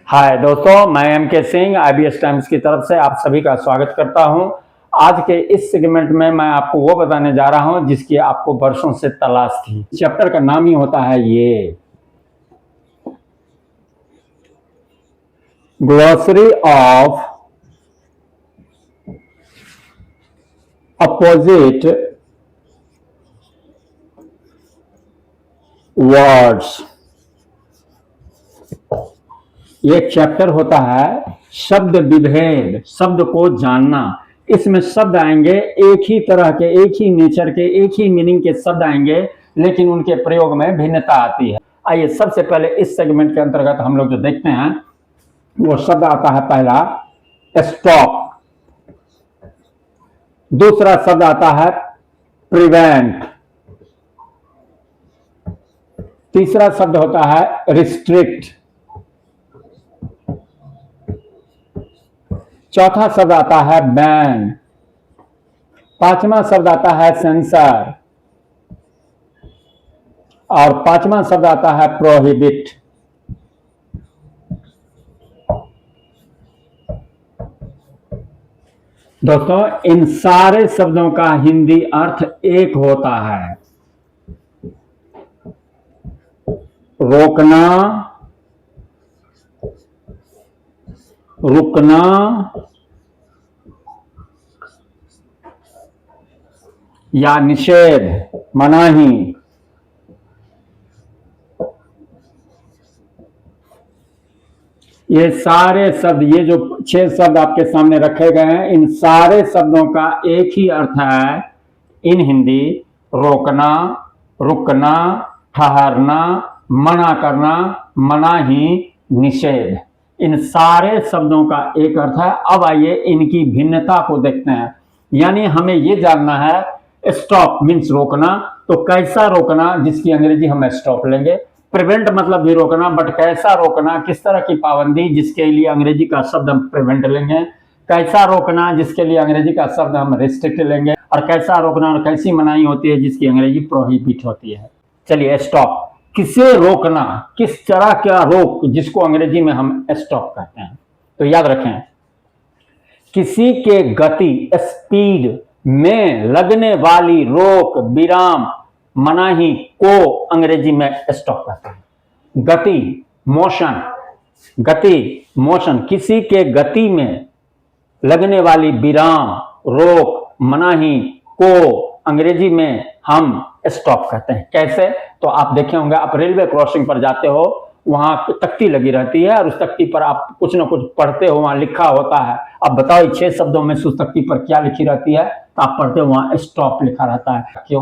हाय दोस्तों, मैं एम के सिंह IBS टाइम्स की तरफ से आप सभी का स्वागत करता हूं। आज के इस सेगमेंट में मैं आपको वो बताने जा रहा हूं जिसकी आपको वर्षों से तलाश थी। चैप्टर का नाम ही होता है ये ग्लॉसरी ऑफ अपोजिट वर्ड्स। ये चैप्टर होता है शब्द विभेद, शब्द को जानना। इसमें शब्द आएंगे एक ही तरह के, एक ही नेचर के, एक ही मीनिंग के शब्द आएंगे, लेकिन उनके प्रयोग में भिन्नता आती है। आइए सबसे पहले इस सेगमेंट के अंतर्गत हम लोग जो देखते हैं वो शब्द आता है पहला स्टॉप, दूसरा शब्द आता है प्रिवेंट, तीसरा शब्द होता है रिस्ट्रिक्ट, चौथा शब्द आता है बैन, पांचवा शब्द आता है सेंसर और पांचवा शब्द आता है प्रोहिबिट। दोस्तों, इन सारे शब्दों का हिंदी अर्थ एक होता है, रोकना, रुकना, या निषेध, मनाही। ये सारे शब्द, ये जो 6 शब्द आपके सामने रखे गए हैं, इन सारे शब्दों का एक ही अर्थ है इन हिंदी: रोकना, रुकना, ठहरना, मना करना, मनाही, निषेध। इन सारे शब्दों का एक अर्थ है। अब आइए इनकी भिन्नता को देखते हैं। यानी हमें यह जानना है स्टॉप मीन्स रोकना, तो कैसा रोकना, जिसकी अंग्रेजी हम स्टॉप लेंगे। प्रिवेंट मतलब भी रोकना, बट कैसा रोकना, किस तरह की पाबंदी, जिसके लिए अंग्रेजी का शब्द हम प्रिवेंट लेंगे। कैसा रोकना, जिसके लिए अंग्रेजी का शब्द हम रिस्ट्रिक्ट लेंगे। और कैसा रोकना और कैसी मनाही होती है, जिसकी अंग्रेजी प्रोहिबिट होती है। चलिए स्टॉप, किसे रोकना, किस तरह का रोक, जिसको अंग्रेजी में हम स्टॉप कहते हैं। तो याद रखें, किसी के गति स्पीड में लगने वाली रोक, विराम, मनाही को अंग्रेजी में स्टॉप कहते हैं। गति, मोशन, गति, मोशन, किसी के गति में लगने वाली विराम, रोक, मनाही को अंग्रेजी में हम स्टॉप कहते हैं। कैसे? तो आप देखे होंगे, आप रेलवे क्रॉसिंग पर जाते हो, वहां तख्ती लगी रहती है और उस तख्ती पर आप कुछ ना कुछ पढ़ते हो, वहां लिखा होता है। अब बताओ 6 शब्दों में उस तख्ती पर क्या लिखी रहती है? तो आप पढ़ते हो वहां स्टॉप लिखा रहता है। क्यों?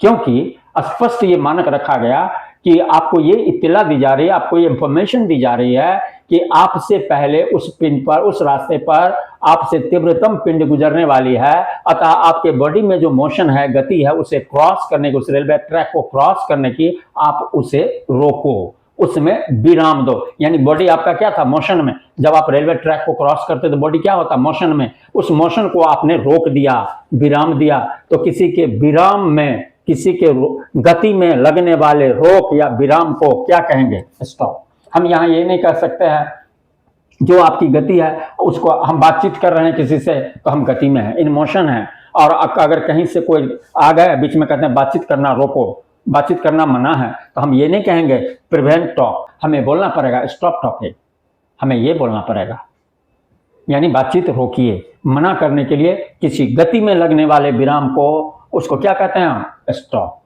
क्योंकि स्पष्ट ये मानक रखा गया कि आपको ये इत्तला दी जा रही है, आपको ये इंफॉर्मेशन दी जा रही है कि आपसे पहले उस पिंड पर, उस रास्ते पर आपसे तीव्रतम पिंड गुजरने वाली है। अतः आपके बॉडी में जो मोशन है, गति है, उसे क्रॉस करने की, उस रेलवे ट्रैक को क्रॉस करने की आप उसे रोको, उसमें विराम दो। यानी बॉडी आपका क्या था? मोशन में। जब आप रेलवे ट्रैक को क्रॉस करते तो बॉडी क्या होता? मोशन में। उस मोशन को आपने रोक दिया, विराम दिया। तो किसी के विराम में, किसी के गति में लगने वाले रोक या विराम को क्या कहेंगे? स्टॉप। हम यहां ये नहीं कह सकते हैं जो आपकी गति है उसको, हम बातचीत कर रहे हैं किसी से तो हम गति में हैं, इन मोशन है। और अगर कहीं से कोई आ गए बीच में, कहते हैं बातचीत करना रोको, बातचीत करना मना है, तो हम ये नहीं कहेंगे प्रिवेंट टॉक, हमें बोलना पड़ेगा स्टॉप टॉकिंग, हमें ये बोलना पड़ेगा। यानी बातचीत रोकिए। मना करने के लिए किसी गति में लगने वाले विराम को, उसको क्या कहते हैं? स्टॉप।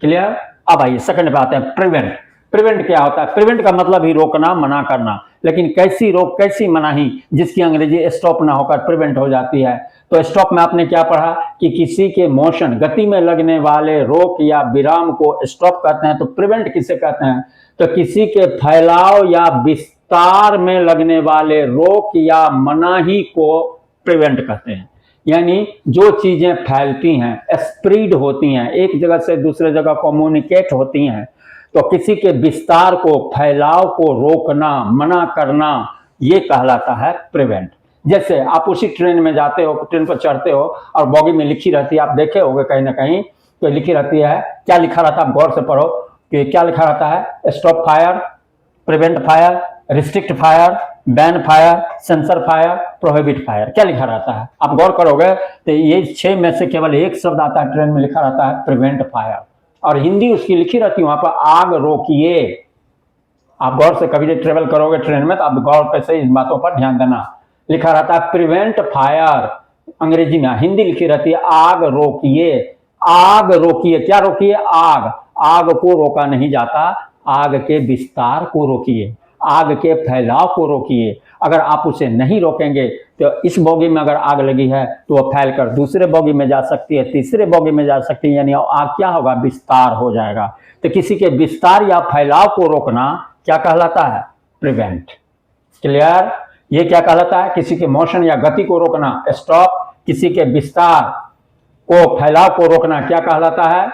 क्लियर? अब आइए सेकंड पे आते हैं, प्रिवेंट। प्रिवेंट क्या होता है? प्रिवेंट का मतलब ही रोकना, मना करना। लेकिन कैसी रोक, कैसी मनाही, जिसकी अंग्रेजी स्टॉप ना होकर प्रिवेंट हो जाती है। तो स्टॉप में आपने क्या पढ़ा कि किसी के मोशन, गति में लगने वाले रोक या विराम को स्टॉप कहते हैं। तो प्रिवेंट किसे कहते हैं? तो किसी के फैलाव या विस्तार में लगने वाले रोक या मनाही को प्रिवेंट कहते हैं। यानी जो चीजें फैलती हैं, स्प्रेड होती हैं, एक जगह से दूसरे जगह कम्युनिकेट होती हैं, तो किसी के विस्तार को, फैलाव को रोकना, मना करना, ये कहलाता है प्रिवेंट। जैसे आप उसी ट्रेन में जाते हो, ट्रेन पर चढ़ते हो और बॉगी में लिखी रहती है, आप देखे होंगे कहीं ना कहीं, तो लिखी रहती है, क्या लिखा रहता है? आप गौर से पढ़ो कि क्या लिखा रहता है? Stop fire, prevent fire, restrict fire, ban fire, sensor fire, prohibit fire, क्या लिखा रहता है? आप गौर करोगे तो ये 6 में से केवल एक शब्द आता है, ट्रेन में लिखा रहता है प्रिवेंट फायर, और हिंदी उसकी लिखी रहती है वहां पर आग रोकिए। आप गौर से कभी ट्रेवल करोगे ट्रेन में तो आप गौर से इन बातों पर ध्यान देना, लिखा रहता है प्रिवेंट फायर, अंग्रेजी में, हिंदी लिखी रहती है आग रोकिए। आग रोकिए, क्या रोकिए? आग। आग को रोका नहीं जाता, आग के विस्तार को रोकिए, आग के फैलाव को रोकिए। अगर आप उसे नहीं रोकेंगे तो इस बोगी में अगर आग लगी है तो वह फैलकर दूसरे बोगी में जा सकती है, तीसरे बोगी में जा सकती है, यानी आग क्या होगा? विस्तार हो जाएगा। तो किसी के विस्तार या फैलाव को रोकना क्या कहलाता है? प्रिवेंट। क्लियर? ये क्या कहलाता है? किसी के मोशन या गति को रोकना, स्टॉप। किसी के विस्तार को, फैलाव को रोकना क्या कहलाता है?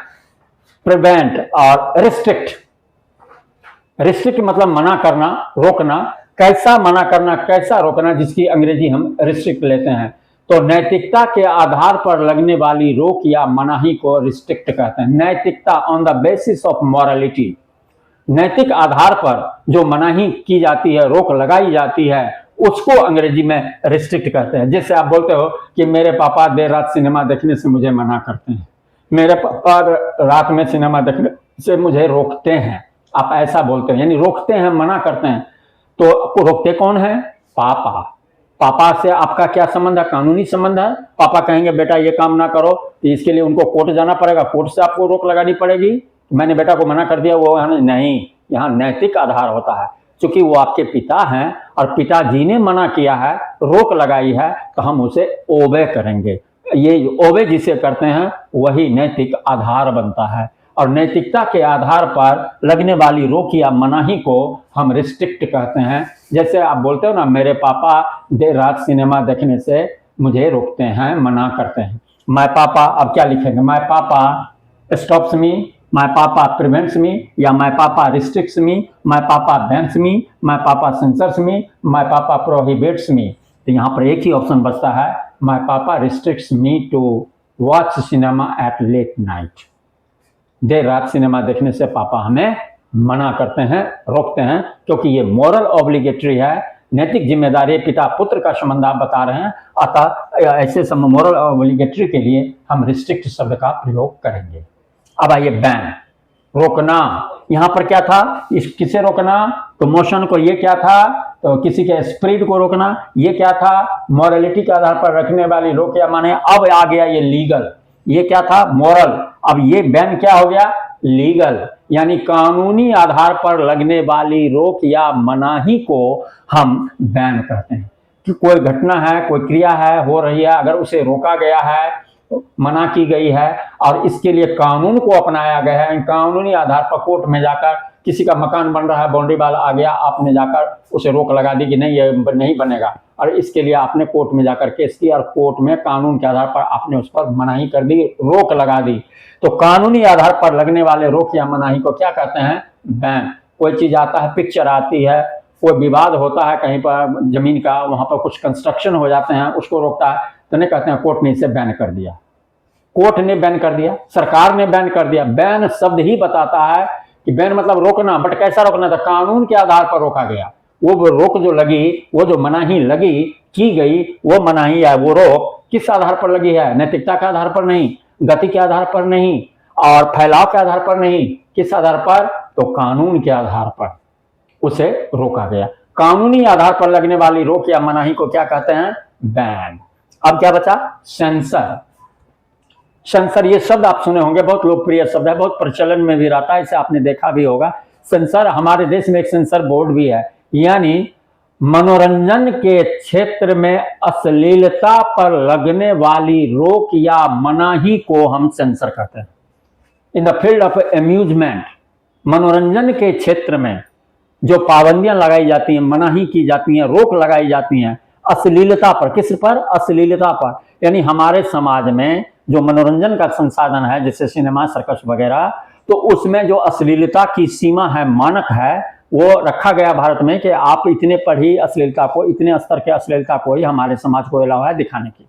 प्रिवेंट। और रिस्ट्रिक्ट, रिस्ट्रिक्ट मतलब मना करना, रोकना। कैसा मना करना, कैसा रोकना, जिसकी अंग्रेजी हम रिस्ट्रिक्ट लेते हैं। तो नैतिकता के आधार पर लगने वाली रोक या मनाही को रिस्ट्रिक्ट कहते हैं। नैतिकता, on the basis of morality, नैतिक आधार पर जो मनाही की जाती है, रोक लगाई जाती है, उसको अंग्रेजी में रिस्ट्रिक्ट कहते हैं। जैसे आप बोलते हो कि मेरे पापा देर रात सिनेमा देखने से मुझे मना करते हैं, मेरे पापा रात में सिनेमा देखने से मुझे रोकते हैं, आप ऐसा बोलते हो, यानी रोकते हैं, मना करते हैं। तो रोकते कौन है? पापा। पापा से आपका क्या संबंध है? कानूनी संबंध है। पापा कहेंगे बेटा ये काम ना करो, तो इसके लिए उनको कोर्ट जाना पड़ेगा, कोर्ट से आपको रोक लगानी पड़ेगी। मैंने बेटा को मना कर दिया, वो नहीं, यहाँ नैतिक आधार होता है। क्योंकि वो आपके पिता हैं और पिताजी ने मना किया है, रोक लगाई है, तो हम उसे ओबे करेंगे। ये ओबे जिसे करते हैं वही नैतिक आधार बनता है। और नैतिकता के आधार पर लगने वाली रोक या मनाही को हम रिस्ट्रिक्ट कहते हैं। जैसे आप बोलते हो ना, मेरे पापा देर रात सिनेमा देखने से मुझे रोकते हैं, मना करते हैं। माय पापा, अब क्या लिखेंगे? माय पापा स्टॉप्स मी, माय पापा प्रिवेंट्स मी, या my papa restricts me, my पापा बैन्स मी, माय पापा सेंसर्स मी, माय पापा प्रोहिबिट्स मी। तो यहाँ पर एक ही ऑप्शन बचता है, my papa restricts me to watch cinema at late night. देर रात सिनेमा देखने से पापा हमें मना करते हैं, रोकते हैं, क्योंकि ये मॉरल ऑब्लिगेटरी है, नैतिक जिम्मेदारी, पिता पुत्र का संबंध आप बता रहे हैं। अतः ऐसे मॉरल ऑब्लिगेटरी के लिए हम रिस्ट्रिक्ट शब्द का प्रयोग करेंगे। अब आइए बैन, रोकना। यहां पर क्या था? किसे रोकना? तो मोशन को, ये क्या था? तो किसी के स्प्रीड को रोकना। ये क्या था? मॉरलिटी के आधार पर रखने वाली रोक या माने। अब आ गया ये लीगल, ये क्या था? मॉरल। अब ये बैन क्या हो गया? लीगल, यानी कानूनी आधार पर लगने वाली रोक या मनाही को हम बैन कहते हैं। कि कोई घटना है, कोई क्रिया है, हो रही है, अगर उसे रोका गया है, मना की गई है, और इसके लिए कानून को अपनाया गया है, कानूनी आधार पर कोर्ट में जाकर, किसी का मकान बन रहा है, बाउंड्री वाल आ गया, आपने जाकर उसे रोक लगा दी कि नहीं ये नहीं बनेगा, और इसके लिए आपने कोर्ट में जाकर केस किया, और कोर्ट में कानून के आधार पर आपने उस पर मनाही कर दी, रोक लगा दी। तो कानूनी आधार पर लगने वाले रोक या मनाही को क्या कहते हैं? बैन। कोई चीज आता है, पिक्चर आती है, कोई विवाद होता है कहीं पर जमीन का, वहां पर कुछ कंस्ट्रक्शन हो जाते हैं, उसको रोकता है, तो नहीं कहते हैं कोर्ट ने इसे बैन कर दिया, कोर्ट ने बैन कर दिया, सरकार ने बैन कर दिया। बैन शब्द ही बताता है कि बैन मतलब रोकना, बट कैसा रोकना था? कानून के आधार पर रोका गया। वो रोक जो लगी, वो जो मनाही लगी, की गई, वो मनाही या वो रोक किस आधार पर लगी है? नैतिकता के आधार पर नहीं, गति के आधार पर नहीं, और फैलाव के आधार पर नहीं। किस आधार पर? तो कानून के आधार पर उसे रोका गया। कानूनी आधार पर लगने वाली रोक या मनाही को क्या कहते हैं? बैन। अब क्या बचा? सेंसर। सेंसर, ये शब्द आप सुने होंगे, बहुत लोकप्रिय शब्द है, बहुत प्रचलन में भी रहता है, इसे आपने देखा भी होगा। सेंसर, हमारे देश में एक सेंसर बोर्ड भी है, यानी मनोरंजन के क्षेत्र में अश्लीलता पर लगने वाली रोक या मनाही को हम सेंसर कहते हैं। In the field of amusement, मनोरंजन के क्षेत्र में जो पाबंदियां लगाई जाती हैं, मनाही की जाती हैं, रोक लगाई जाती हैं अश्लीलता पर। किस पर? अश्लीलता पर। यानी हमारे समाज में जो मनोरंजन का संसाधन है, जैसे सिनेमा, सर्कस वगैरह, तो उसमें जो अश्लीलता की सीमा है, मानक है, वो रखा गया भारत में कि आप इतने पर ही अश्लीलता को, इतने स्तर के अश्लीलता को ही हमारे समाज को अलावा है दिखाने की।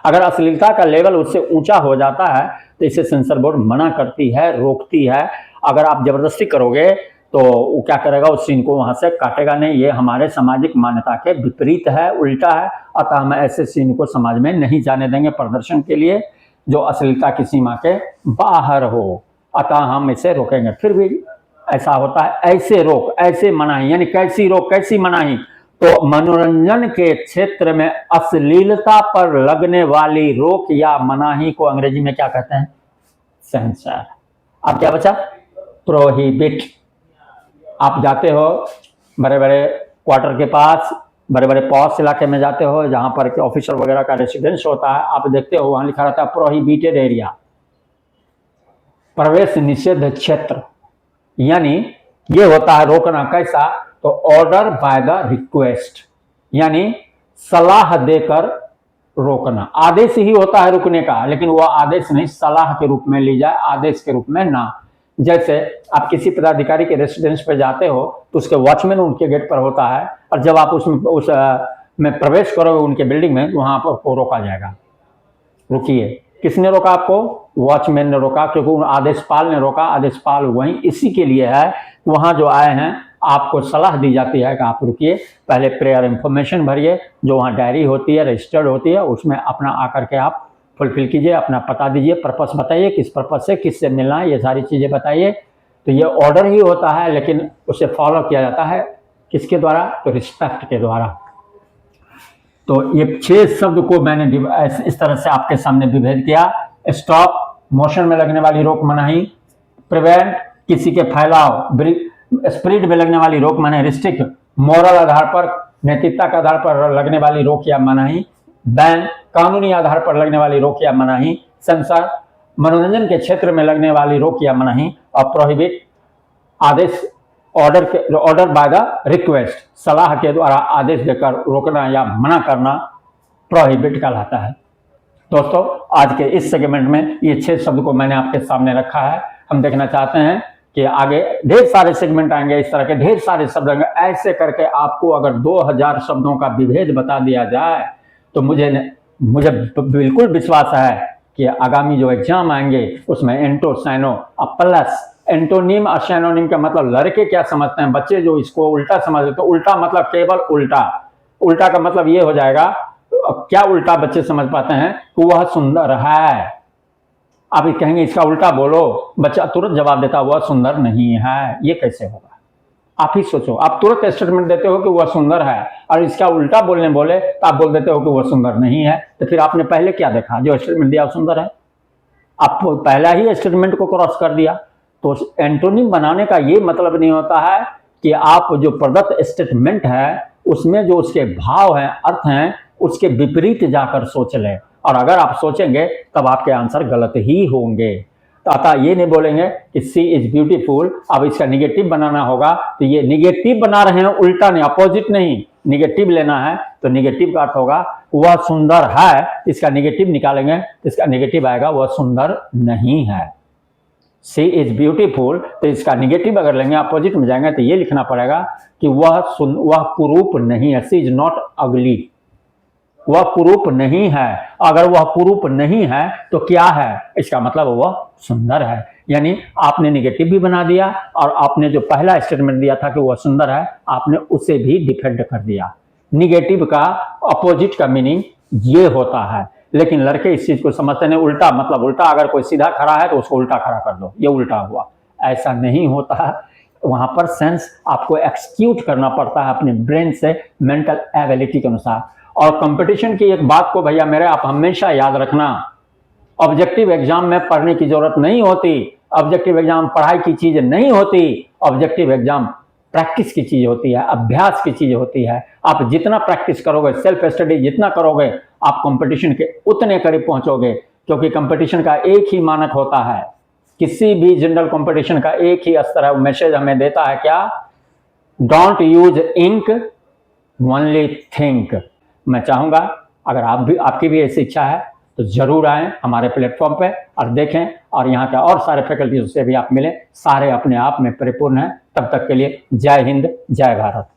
अगर अश्लीलता का लेवल उससे ऊंचा हो जाता है तो इसे सेंसर बोर्ड मना करती है, रोकती है। अगर आप जबरदस्ती करोगे तो वो क्या करेगा, उस सीन को वहां से काटेगा नहीं। ये हमारे सामाजिक मान्यता के विपरीत है, उल्टा है। अतः हम ऐसे सीन को समाज में नहीं जाने देंगे प्रदर्शन के लिए जो अश्लीलता की सीमा के बाहर हो। अतः हम इसे रोकेंगे। फिर भी ऐसा होता है, ऐसे रोक, ऐसे मनाही, यानी कैसी रोक, कैसी मनाही? तो मनोरंजन के क्षेत्र में अश्लीलता पर लगने वाली रोक या मनाही को अंग्रेजी में क्या कहते हैं? सेंसर। अब क्या बचा? प्रोहिबिट। आप जाते हो बड़े बड़े क्वार्टर के पास, बड़े बड़े पॉश इलाके में जाते हो जहां पर कि ऑफिसर वगैरह का रेसिडेंस होता है, आप देखते हो वहां लिखा रहता है प्रोहिबिटेड एरिया, प्रवेश निषेध क्षेत्र। यानी ये होता है रोकना कैसा? तो ऑर्डर बाय द रिक्वेस्ट, यानी सलाह देकर रोकना। आदेश ही होता है रुकने का, लेकिन वह आदेश नहीं, सलाह के रूप में ली जाए, आदेश के रूप में ना। जैसे आप किसी पदाधिकारी के रेसिडेंस पे जाते हो तो उसके वॉचमैन उनके गेट पर होता है, और जब आप उसमें प्रवेश करोगे उनके बिल्डिंग में, वहां पर आपको रोका जाएगा। रुकिए, किसने रोका आपको? वॉचमैन ने रोका, क्योंकि आदेशपाल ने रोका। आदेशपाल वहीं इसी के लिए है, वहां जो आए हैं आपको सलाह दी जाती है कि आप रुकिए, पहले प्रेयर इंफॉर्मेशन भरिए, जो वहाँ डायरी होती है, रजिस्टर्ड होती है, उसमें अपना आकर के आप फुलफिल कीजिए, अपना पता दीजिए, पर्पस बताइए, किस पर्पस से, किससे मिलना है, ये सारी चीज़ें बताइए। तो ये ऑर्डर ही होता है, लेकिन उसे फॉलो किया जाता है किसके द्वारा? तो रिस्पेक्ट के द्वारा। तो ये 6 शब्द को मैंने इस तरह से आपके सामने विभेद किया। स्टॉप, मोशन में लगने वाली रोक मनाही। प्रिवेंट, किसी के फैलाव, स्प्रीड में लगने वाली रोक मनाही। रिस्ट्रिक्ट, मोरल आधार पर, नैतिकता के आधार पर लगने वाली रोक या मनाही। बैन, कानूनी आधार पर लगने वाली रोक या मनाही। सेंसर, मनोरंजन के क्षेत्र में लगने वाली रोक या मनाही। और प्रोहिबिट, आदेश, ऑर्डर बाय द रिक्वेस्ट, सलाह के द्वारा आदेश देकर रोकना या मना करना प्रोहिबिट कहलाता है। दोस्तों, आज के इस सेगमेंट में ये 6 शब्द को मैंने आपके सामने रखा है। हम देखना चाहते हैं कि आगे ढेर सारे सेगमेंट आएंगे, इस तरह के ढेर सारे शब्द आएंगे। ऐसे करके आपको अगर 2000 शब्दों का विभेद बता दिया जाए तो मुझे बिल्कुल विश्वास है कि आगामी जो एग्जाम आएंगे उसमें एंटो, साइनो और प्लस। एंटोनिम और सैनोनिम का मतलब लड़के क्या समझते हैं, बच्चे जो इसको उल्टा समझते, तो उल्टा मतलब केवल उल्टा। उल्टा का मतलब ये हो जाएगा, क्या उल्टा बच्चे समझ पाते हैं? कि वह सुंदर है। आप कहेंगे इसका उल्टा बोलो, बच्चा तुरंत जवाब देता वह सुंदर नहीं है। ये कैसे होगा? आप ही सोचो। आप तुरंत स्टेटमेंट देते हो कि वह सुंदर है, और इसका उल्टा बोले तो आप बोल देते हो कि वह सुंदर नहीं है। तो फिर आपने पहले क्या देखा? जो स्टेटमेंट दिया सुंदर है, आप पहला ही स्टेटमेंट को क्रॉस कर दिया। तो एंटोनिम बनाने का ये मतलब नहीं होता है कि आप जो प्रदत्त स्टेटमेंट है उसमें जो उसके भाव हैं, अर्थ हैं, उसके विपरीत जाकर सोच लें। और अगर आप सोचेंगे तब आपके आंसर गलत ही होंगे। तो अतः ये नहीं बोलेंगे कि सी इज ब्यूटीफुल, अब इसका निगेटिव बनाना होगा तो ये निगेटिव बना रहे हैं, उल्टा नहीं, अपोजिट नहीं। निगेटिव लेना है तो निगेटिव का अर्थ होगा वह सुंदर है, इसका निगेटिव निकालेंगे, इसका निगेटिव आएगा वह सुंदर नहीं है। सी इज ब्यूटीफुल, तो इसका निगेटिव अगर लेंगे, अपोजिट में जाएंगे, तो ये लिखना पड़ेगा कि वह कुरूप नहीं है। सी इज नॉट अगली, वह कुरूप नहीं है। अगर वह कुरूप नहीं है तो क्या है? इसका मतलब वह सुंदर है। यानी आपने निगेटिव भी बना दिया, और आपने जो पहला स्टेटमेंट दिया था कि वह सुंदर है, आपने उसे भी डिफेंड कर दिया। निगेटिव का अपोजिट का मीनिंग ये होता है, लेकिन लड़के इस चीज को समझते नहीं। उल्टा मतलब उल्टा, अगर कोई सीधा खड़ा है तो उसको उल्टा खड़ा कर दो, ये उल्टा हुआ। ऐसा नहीं होता है। वहां पर सेंस आपको एक्सक्यूट करना पड़ता है अपने ब्रेन से, मेंटल एबिलिटी के अनुसार। और कंपटीशन की एक बात को भैया मेरे आप हमेशा याद रखना, ऑब्जेक्टिव एग्जाम में पढ़ने की जरूरत नहीं होती। ऑब्जेक्टिव एग्जाम पढ़ाई की चीज नहीं होती। ऑब्जेक्टिव एग्जाम प्रैक्टिस की चीज होती है, अभ्यास की चीज होती है। आप जितना प्रैक्टिस करोगे, सेल्फ स्टडी जितना करोगे, आप कंपटीशन के उतने करीब पहुंचोगे। क्योंकि कंपटीशन का एक ही मानक होता है, किसी भी जनरल कंपटीशन का एक ही स्तर है। मैसेज हमें देता है क्या? Don't use ink, only think. मैं चाहूंगा अगर आपकी भी ऐसी इच्छा है तो जरूर आएं हमारे प्लेटफॉर्म पे और देखें, और यहाँ के और सारे फैकल्टीज से भी आप मिलें। सारे अपने आप में परिपूर्ण हैं। तब तक के लिए जय हिंद, जय भारत।